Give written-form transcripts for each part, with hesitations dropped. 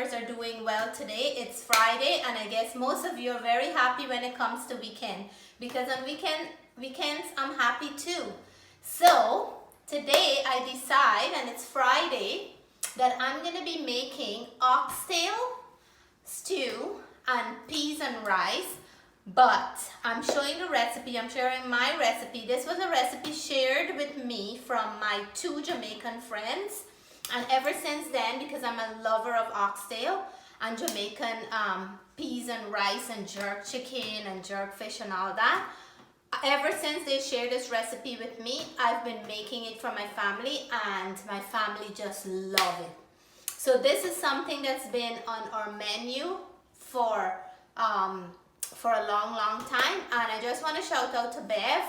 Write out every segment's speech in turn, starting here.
viewers are doing well today. It's Friday, and I guess most of you are very happy when it comes to weekend, because on weekends I'm happy too. So today I decide, and it's Friday, that I'm gonna be making oxtail stew and peas and rice. But I'm showing the recipe, I'm sharing my recipe. This was a recipe shared with me from my 2 Jamaican friends. And ever since then, because I'm a lover of oxtail and Jamaican peas and rice and jerk chicken and jerk fish and all that, ever since they shared this recipe with me, I've been making it for my family, and my family just love it. So this is something that's been on our menu for a long time, and I just want to shout out to Bev,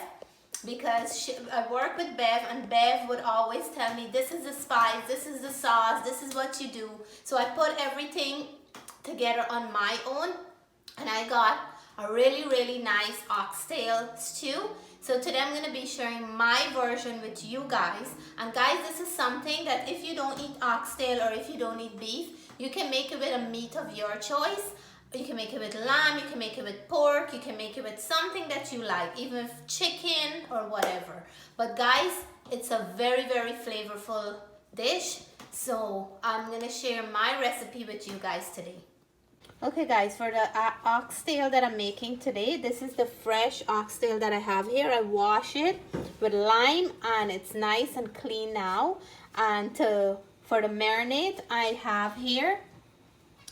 because I work with Bev, and Bev would always tell me, this is the spice, this is the sauce, this is what you do. So I put everything together on my own, and I got a really nice oxtail stew. So today I'm going to be sharing my version with you guys. And guys, this is something that if you don't eat oxtail or if you don't eat beef, you can make it with a meat of your choice. You can make it with lamb, you can make it with pork, you can make it with something that you like, even with chicken or whatever. But guys, it's a very flavorful dish. So I'm gonna share my recipe with you guys today. Okay guys, for the oxtail that I'm making today, this is the fresh oxtail that I have here. I wash it with lime and it's nice and clean now. And for the marinade, I have here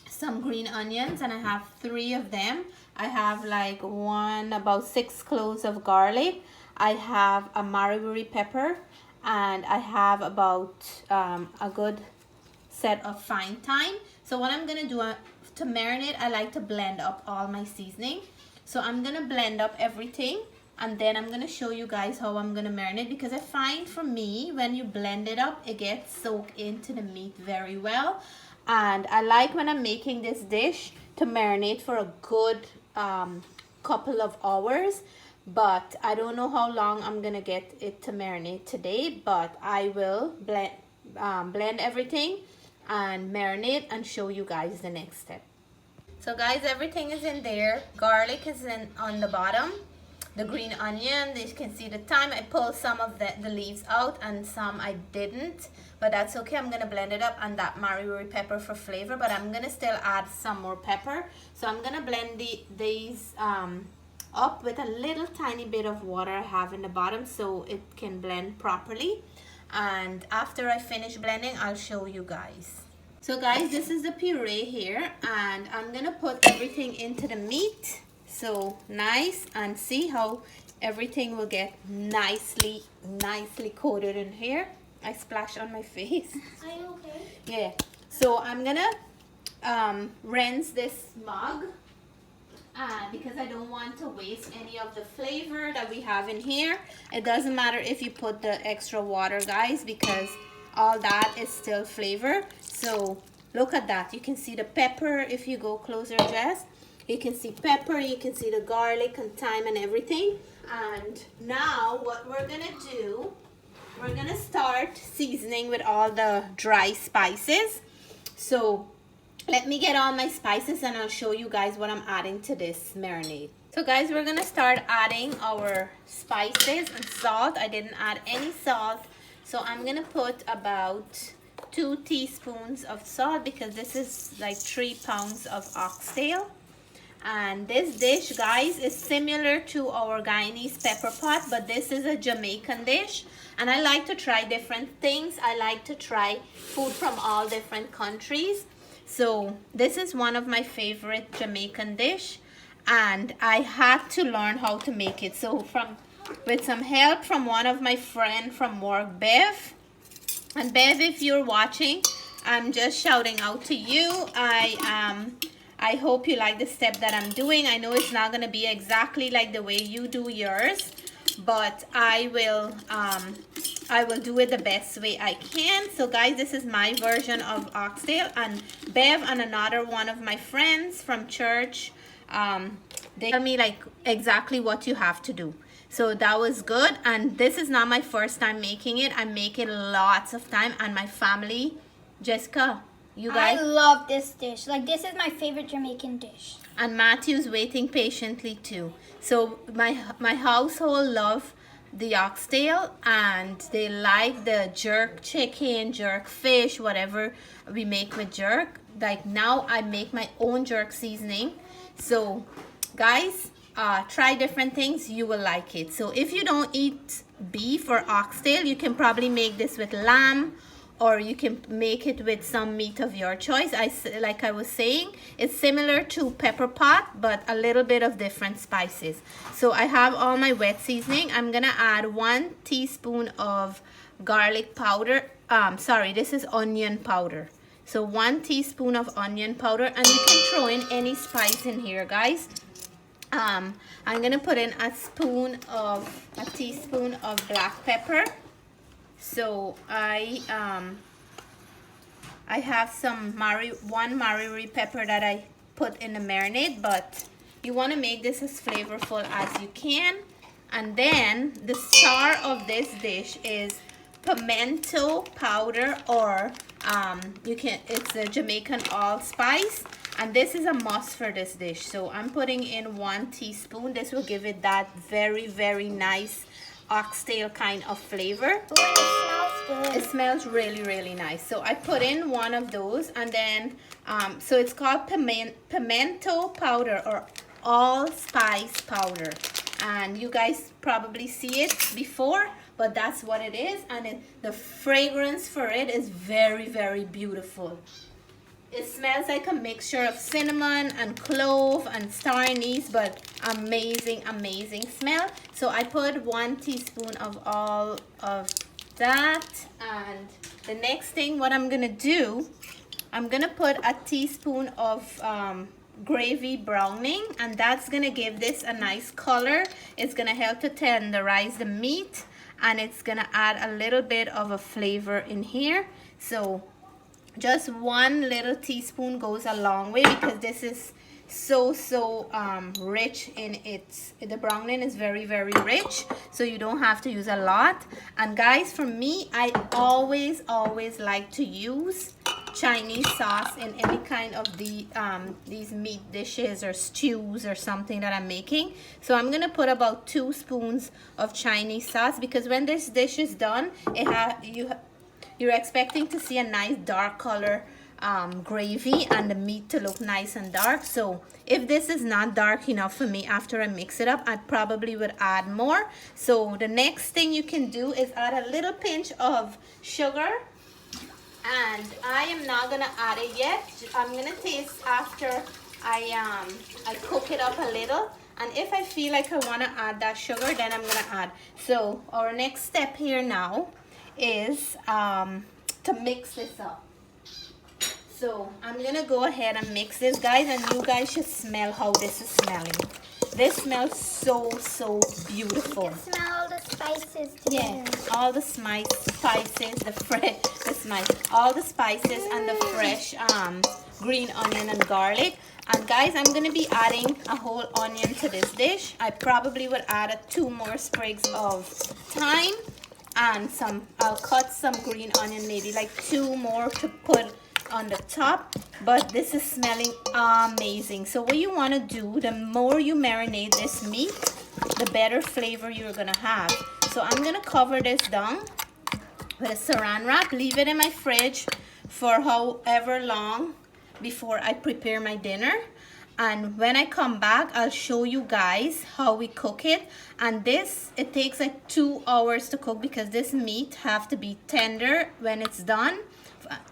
some green onions, and I have 3 of them. I have like about 6 cloves of garlic. I have a wirrie pepper, and I have about a good set of fine thyme. So what I'm gonna do to marinate, I like to blend up all my seasoning. So I'm gonna blend up everything, and then I'm gonna show you guys how I'm gonna marinate, because I find for me, when you blend it up, it gets soaked into the meat very well. And I like, when I'm making this dish, to marinate for a good couple of hours. But I don't know how long I'm gonna get it to marinate today, but I will blend everything and marinate and show you guys the next step. So guys, everything is in there. Garlic is on the bottom. The green onion, you can see the thyme. I pulled some of the leaves out and some I didn't, but that's okay. I'm gonna blend it up, and that wirrie pepper for flavor, but I'm gonna still add some more pepper. So I'm gonna blend these up with a little tiny bit of water I have in the bottom, so it can blend properly. And after I finish blending, I'll show you guys. So guys, this is the puree here, and I'm gonna put everything into the meat. So nice, and see how everything will get nicely coated in here. I splashed on my face. Are you okay? Yeah. So I'm gonna rinse this mug because I don't want to waste any of the flavor that we have in here. It doesn't matter if you put the extra water, guys, because all that is still flavor. So look at that. You can see the pepper if you go closer, Jess. You can see pepper, you can see the garlic and thyme and everything. And now what we're gonna do, we're gonna start seasoning with all the dry spices. So let me get all my spices and I'll show you guys what I'm adding to this marinade. So guys, we're gonna start adding our spices and salt. I didn't add any salt. So I'm gonna put about 2 teaspoons of salt, because this is like 3 pounds of oxtail. And this dish, guys, is similar to our Guyanese pepper pot, but this is a Jamaican dish. And I like to try different things. I like to try food from all different countries. So this is one of my favorite Jamaican dish, and I had to learn how to make it. So with some help from one of my friends from work, Bev. And Bev, if you're watching, I'm just shouting out to you. I hope you like the step that I'm doing. I know it's not going to be exactly like the way you do yours, but I will do it the best way I can. So guys, this is my version of oxtail, and Bev and another one of my friends from church, they tell me like exactly what you have to do. So that was good. And this is not my first time making it. I make it lots of time, and my family, Jessica, You guys? I love this dish. Like, this is my favorite Jamaican dish. And Matthew's waiting patiently too. So my household love the oxtail, and they like the jerk chicken, jerk fish, whatever we make with jerk. Like now I make my own jerk seasoning. So guys, try different things, you will like it. So if you don't eat beef or oxtail, you can probably make this with lamb, or you can make it with some meat of your choice. Like I was saying, it's similar to pepper pot, but a little bit of different spices. So I have all my wet seasoning. I'm gonna add 1 teaspoon of garlic powder. Sorry, this is onion powder. So 1 teaspoon of onion powder, and you can throw in any spice in here, guys. I'm gonna put in a teaspoon of black pepper. So I have some one Mariri pepper that I put in the marinade, but you want to make this as flavorful as you can. And then the star of this dish is pimento powder, or it's a Jamaican allspice, and this is a must for this dish. So I'm putting in 1 teaspoon. This will give it that very, very nice oxtail kind of flavor. Ooh, it smells good. It smells really, really nice. So I put in 1 of those, and then so it's called pimento powder, or allspice powder, and you guys probably see it before, but that's what it is. And the fragrance for it is very, very beautiful. It smells like a mixture of cinnamon and clove and star anise, but amazing, amazing smell. So I put 1 teaspoon of all of that. And the next thing, what I'm gonna do, I'm gonna put a teaspoon of gravy browning, and that's gonna give this a nice color. It's gonna help to tenderize the meat, and it's gonna add a little bit of a flavor in here. So just 1 little teaspoon goes a long way, because this is so rich in the browning is very, very rich, so you don't have to use a lot. And guys, for me, I always like to use Chinese sauce in any kind of these meat dishes or stews or something that I'm making. So I'm gonna put about 2 spoons of Chinese sauce, because when this dish is done, you're expecting to see a nice dark color gravy, and the meat to look nice and dark. So if this is not dark enough for me after I mix it up, I probably would add more. So the next thing you can do is add a little pinch of sugar, and I am not gonna add it yet. I'm gonna taste after I cook it up a little, and if I feel like I want to add that sugar, then I'm gonna add. So our next step here now is to mix this up. So I'm gonna go ahead and mix this, guys, and you guys should smell how this is smelling. This smells so beautiful. You can smell the spices together. Yeah, all the spices, all the spices and the fresh green onion and garlic. And guys, I'm gonna be adding a whole onion to this dish. I probably would add 2 more sprigs of thyme, and I'll cut some green onion, maybe like 2 more to put on the top. But this is smelling amazing. So what you want to do, the more you marinate this meat, the better flavor you're gonna have. So I'm gonna cover this down with a saran wrap, leave it in my fridge for however long before I prepare my dinner. And when I come back, I'll show you guys how we cook it. And it takes like 2 hours to cook, because this meat have to be tender when it's done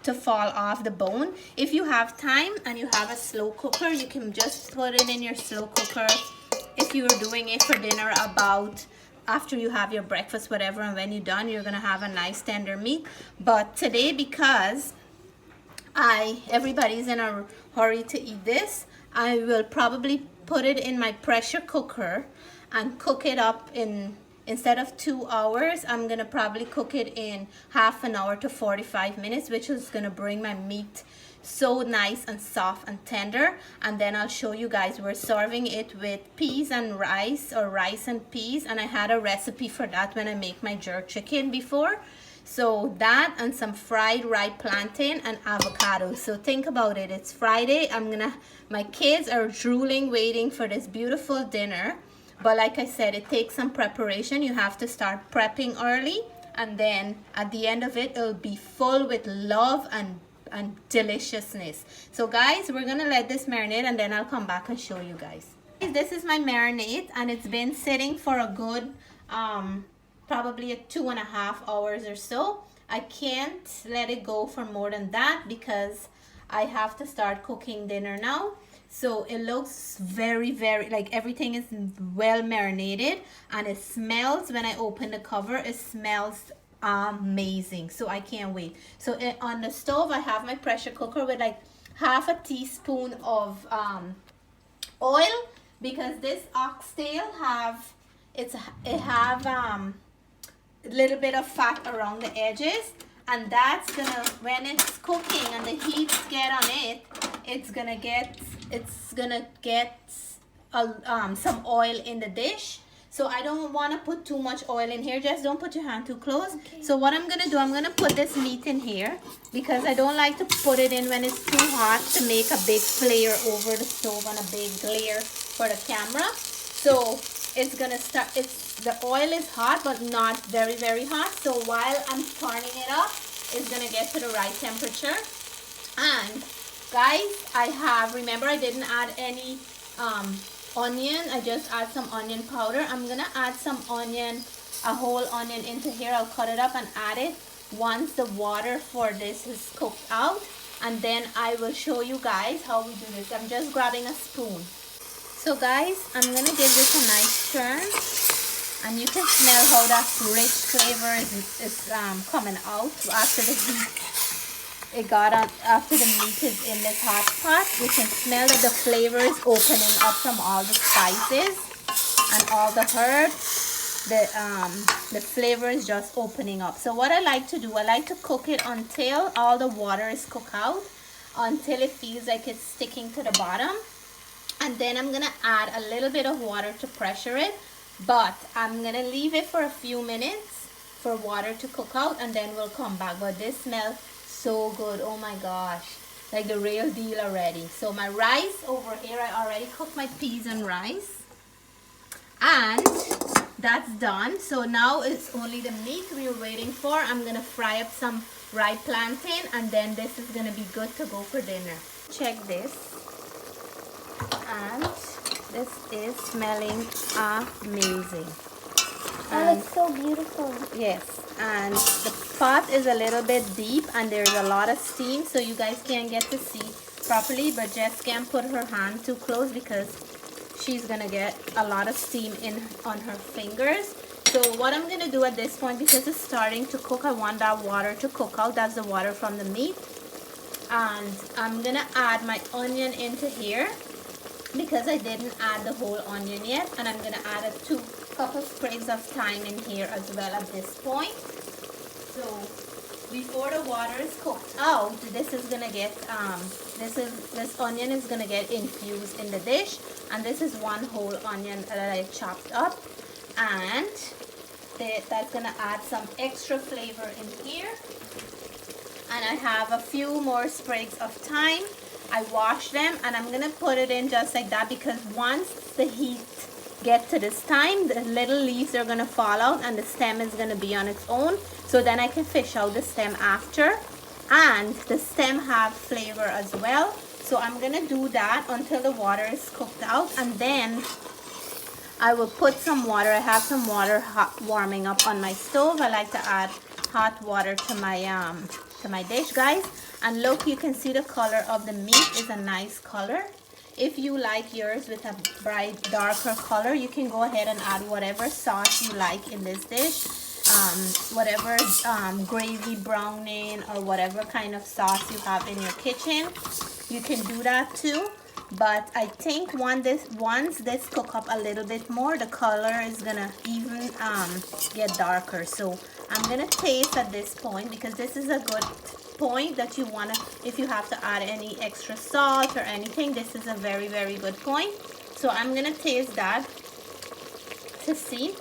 to fall off the bone. If you have time and you have a slow cooker, you can just put it in your slow cooker if you're doing it for dinner, about after you have your breakfast, whatever, and when you're done, you're gonna have a nice tender meat. But today, because everybody's in a hurry to eat this, I will probably put it in my pressure cooker and cook it up instead of 2 hours, I'm gonna probably cook it in half an hour to 45 minutes, which is gonna bring my meat so nice and soft and tender. And then I'll show you guys, we're serving it with peas and rice, or rice and peas, and I had a recipe for that when I make my jerk chicken before. So that and some fried ripe plantain and avocado. So think about it. It's Friday. My kids are drooling waiting for this beautiful dinner. But like I said, it takes some preparation. You have to start prepping early. And then at the end of it, it'll be full with love and deliciousness. So guys, we're gonna let this marinate and then I'll come back and show you guys. This is my marinade and it's been sitting for a good probably 2.5 hours or so. I can't let it go for more than that because I have to start cooking dinner now. So it looks very like everything is well marinated, and it smells, when I open the cover, it smells amazing. So I can't wait. So on the stove I have my pressure cooker with like half a teaspoon of oil, because this oxtail it have a little bit of fat around the edges, and that's gonna, when it's cooking and the heat get on it, it's gonna get some oil in the dish. So I don't want to put too much oil in here. Just don't put your hand too close. Okay. So what I'm gonna do, I'm gonna put this meat in here because I don't like to put it in when it's too hot to make a big flare over the stove and a big glare for the camera. So it's gonna start, the oil is hot but not very hot. So while I'm turning it up, it's gonna get to the right temperature. And guys, remember I didn't add any onion. I just add some onion powder. I'm gonna add some onion, a whole onion into here. I'll cut it up and add it once the water for this is cooked out, and then I will show you guys how we do this. I'm just grabbing a spoon. So guys, I'm gonna give this a nice turn, and you can smell how that rich flavor is coming out after the heat. After the meat is in this hot pot. You can smell that the flavor is opening up from all the spices and all the herbs. The flavor is just opening up. So what I like to do, I like to cook it until all the water is cooked out, until it feels like it's sticking to the bottom. And then I'm gonna add a little bit of water to pressure it, but I'm gonna leave it for a few minutes for water to cook out, and then we'll come back. But this smells so good. Oh my gosh, like the real deal already. So my rice over here, I already cooked my peas and rice, and that's done. So now it's only the meat we were waiting for. I'm gonna fry up some ripe plantain, and then this is gonna be good to go for dinner. Check this, and this is smelling amazing. That looks so beautiful. Yes, and the pot is a little bit deep and there's a lot of steam, so you guys can't get to see properly, but Jess can't put her hand too close because she's gonna get a lot of steam on her fingers. So what I'm gonna do at this point, because it's starting to cook, I want that water to cook out. That's the water from the meat. And I'm gonna add my onion into here because I didn't add the whole onion yet, and I'm gonna add a couple sprigs of thyme in here as well at this point. So before the water is cooked out, this is gonna get this onion is gonna get infused in the dish, and this is one whole onion that I chopped up, and that's gonna add some extra flavor in here. And I have a few more sprigs of thyme. I washed them, and I'm gonna put it in just like that, because once the heat gets to this time, the little leaves are gonna fall out and the stem is gonna be on its own. So then I can fish out the stem after, and the stem have flavor as well. So I'm gonna do that until the water is cooked out, and then I will put some water. I have some water warming up on my stove. I like to add hot water to my dish, guys. And look, you can see the color of the meat is a nice color. If you like yours with a bright darker color, you can go ahead and add whatever sauce you like in this dish, whatever gravy browning or whatever kind of sauce you have in your kitchen, you can do that too. But I think once this cook up a little bit more, the color is gonna even get darker. So I'm gonna taste at this point, because this is a good point that you wanna, if you have to add any extra salt or anything, this is a very, very good point. So I'm gonna taste that to see.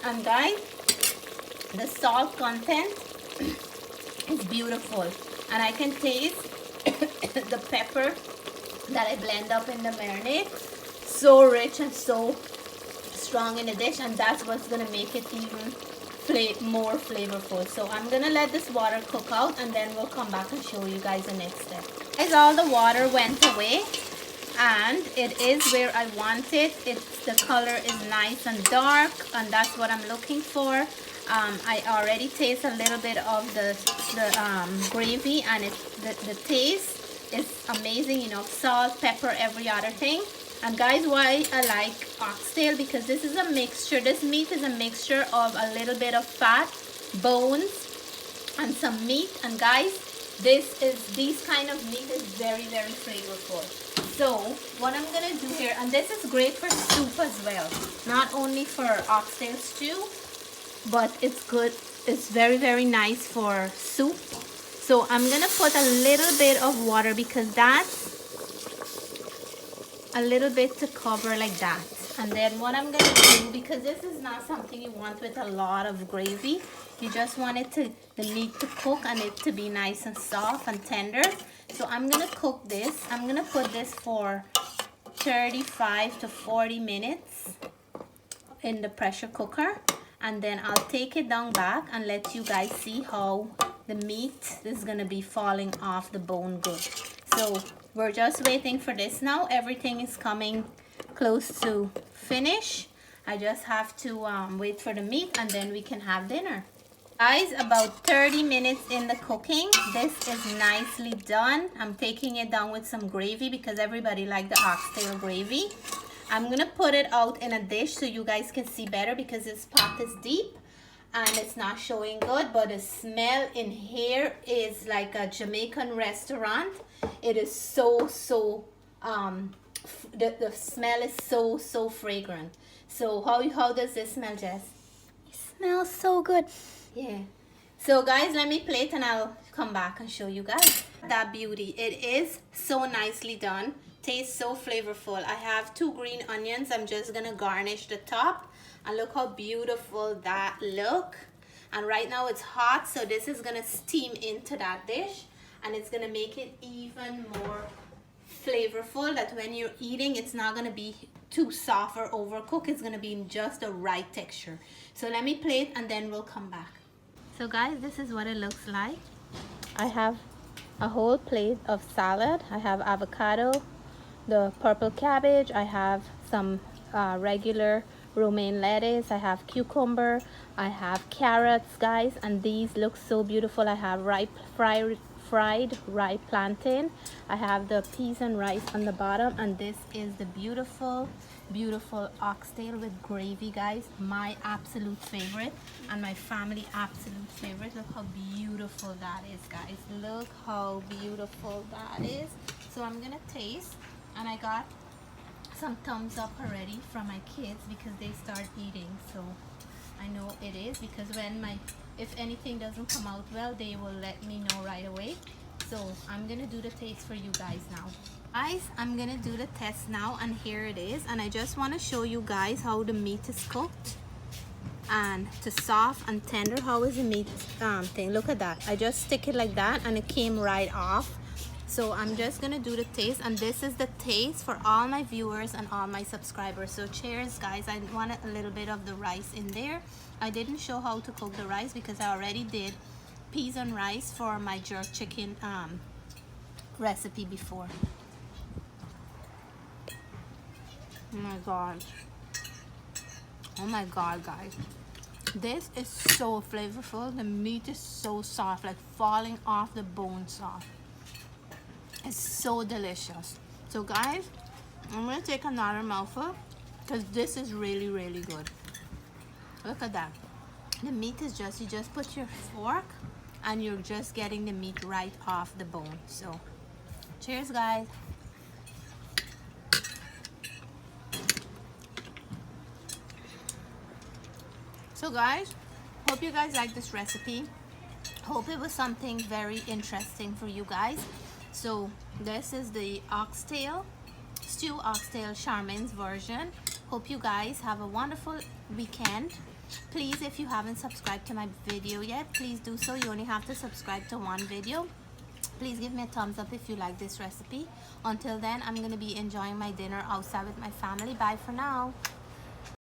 And guys, the salt content It's beautiful, and I can taste the pepper that I blend up in the marinade. So rich and so strong in the dish, and that's what's gonna make it even more flavorful. So I'm gonna let this water cook out, and then we'll come back and show you guys the next step. As all the water went away, and it is where I want it. The color is nice and dark, and that's what I'm looking for. I already taste a little bit of the gravy, and the taste is amazing. You know, salt, pepper, every other thing. And guys, why I like oxtail, because this is a mixture. This meat is a mixture of a little bit of fat, bones, and some meat. And guys, these kind of meat is very, very flavorful. So what I'm gonna do here, and this is great for soup as well, not only for oxtail stew, but it's good. It's very, very nice for soup. So I'm gonna put a little bit of water, because that's a little bit to cover like that. And then what I'm gonna do, because this is not something you want with a lot of gravy, you just want it to, the meat to cook and it to be nice and soft and tender. So I'm gonna cook this. I'm gonna put this for 35 to 40 minutes in the pressure cooker, and then I'll take it down back and let you guys see how the meat is gonna be falling off the bone good. So we're just waiting for this now. Everything is coming close to finish. I just have to wait for the meat, and then we can have dinner. Guys, about 30 minutes in the cooking. This is nicely done. I'm taking it down with some gravy, because everybody likes the oxtail gravy. I'm gonna put it out in a dish so you guys can see better, because this pot is deep and it's not showing good, but the smell in here is like a Jamaican restaurant. It is so the smell is so fragrant. So how does this smell, Jess? It smells so good. Yeah. So guys, let me plate and I'll come back and show you guys that beauty. It is so nicely done. Tastes so flavorful. I have 2 green onions. I'm just gonna garnish the top, and look how beautiful that look. And right now it's hot, so this is gonna steam into that dish, and it's gonna make it even more flavorful, that when you're eating, it's not gonna be too soft or overcooked. It's gonna be in just the right texture. So let me plate, and then we'll come back. So guys, this is what it looks like. I have a whole plate of salad. I have avocado, the purple cabbage, I have some regular romaine lettuce, I have cucumber, I have carrots, guys, and these look so beautiful. I have fried ripe plantain, I have the peas and rice on the bottom, and this is the beautiful oxtail with gravy, guys. My absolute favorite, and my family absolute favorite. Look how beautiful that is, guys. Look how beautiful that is. So I'm gonna taste, and I got some thumbs up already from my kids, because they start eating. So I know it is, because when if anything doesn't come out well, they will let me know right away. So I'm gonna do the taste for you guys now. Guys, I'm gonna do the test now, and here it is. And I just want to show you guys how the meat is cooked, and to soft and tender. How is the meat thing? Look at that. I just stick it like that, and it came right off. So I'm just gonna do the taste, and this is the taste for all my viewers and all my subscribers. So cheers, guys. I wanted a little bit of the rice in there. I didn't show how to cook the rice, because I already did peas and rice for my jerk chicken recipe before. Oh my god. Oh my god, guys. This is so flavorful. The meat is so soft, like falling off the bone soft. It's so delicious. So guys, I'm gonna take another mouthful, because this is really, really good. Look at that. The meat is just, you just put your fork and you're just getting the meat right off the bone. So cheers, guys. So guys, hope you guys like this recipe. Hope it was something very interesting for you guys. So this is the oxtail stew, oxtail Charmaine's version. Hope you guys have a wonderful weekend. Please, if you haven't subscribed to my video yet, please do so. You only have to subscribe to one video. Please give me a thumbs up if you like this recipe. Until then, I'm going to be enjoying my dinner outside with my family. Bye for now.